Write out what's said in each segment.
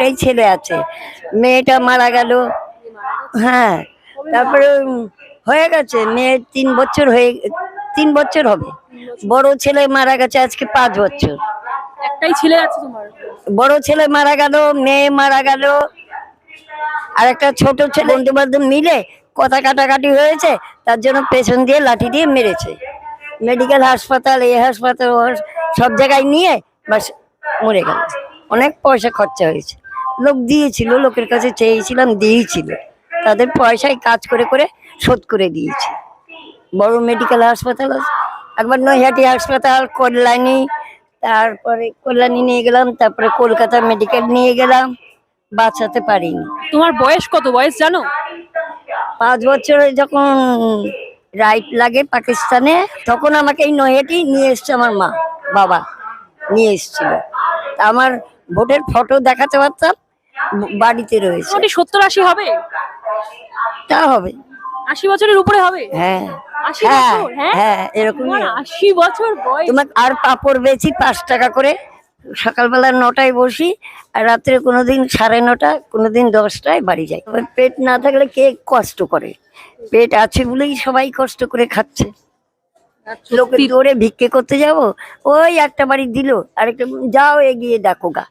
একটাই ছেলে আছে, মেয়েটা মারা গেল। হ্যাঁ, তারপরে হয়ে গেছে, মেয়ের 3 বছর 3 বছর হবে। বড় ছেলে মারা গেছে আজকে 5 বছর। একটাই ছেলে আছে তোমার? বড় ছেলে মারা গেল, মেয়ে মারা গেল, আর একটা ছোট ছেলে বন্ধু বান্ধব মিলে কথা কাটাকাটি হয়েছে, তার জন্য পেছন দিয়ে লাঠি দিয়ে মেরেছে। মেডিকেল হাসপাতাল, এই হাসপাতাল, সব জায়গায় নিয়ে বাস মরে গেল। অনেক পয়সা খরচা হয়েছে, লোক দিয়েছিল, লোকের কাছে চেয়েছিলাম, দিয়েছিল, তাদের পয়সায় কাজ করে করে শোধ করে দিয়েছে। বড় মেডিকেল হাসপাতাল আছে, একবার নৈহাটি হাসপাতাল, কল্যাণী, তারপরে কল্যাণী নিয়ে গেলাম, তারপরে কলকাতা মেডিকেল নিয়ে গেলাম, বাঁচাতে পারিনি। তোমার বয়স কত? বয়স জানো? 5 বছরে যখন রাইট লাগে পাকিস্তানে, তখন আমাকে এই নৈহাটি নিয়ে এসছে আমার মা বাবা, নিয়ে এসছিল। তা আমার ভোটের ফটো দেখাতে পারতাম, বাড়িতে রয়েছে। মোটামুটি 70-80 হবে? তা হবে, 80 বছরের উপরে হবে? হ্যাঁ 80 হ্যাঁ বছর? হ্যাঁ, হ্যাঁ, এরকমই তোমার হবে। 80 বছর বয়স? তোমার আর পাপড় বেচি 5 টাকা করে, সকালবেলা 9টায় বসি, আর রাত্রে কোনোদিন 9:30, কোনোদিন 10টায় বাড়ি যাই। এবার পেট না থাকলে কে কষ্ট করে? পেট আছে বলেই সবাই কষ্ট করে খাচ্ছে। লোকের দৌড়ে ভিক্ষে করতে যাব, ওই একটা বাড়ি দিল, আরেকটা যাও এগিয়ে দেখো গা,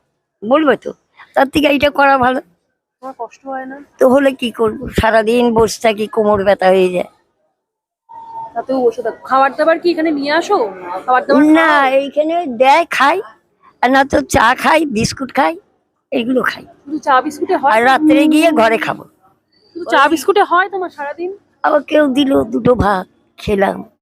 বলবে তো, তার থেকে এইটা করা ভালো। তোমার কষ্ট হয় না? তো হলে কি করবো, সারাদিন বসে থাকি, কোমর ব্যথা হয়ে যায়। তাতেও বসে থাকো। খাবার দাবার কি এখানে নিয়ে আসো? খাবার দাবার না, এইখানে দেয়, খাই, আর না তো চা খাই, বিস্কুট খাই, এইগুলো খাই। শুধু চা বিস্কুটে হয়? আর রাত্রে গিয়ে ঘরে খাবো। শুধু চা বিস্কুটে হয় তোমার সারাদিন? আবার কেউ দিল 2টো ভাত, খেলাম।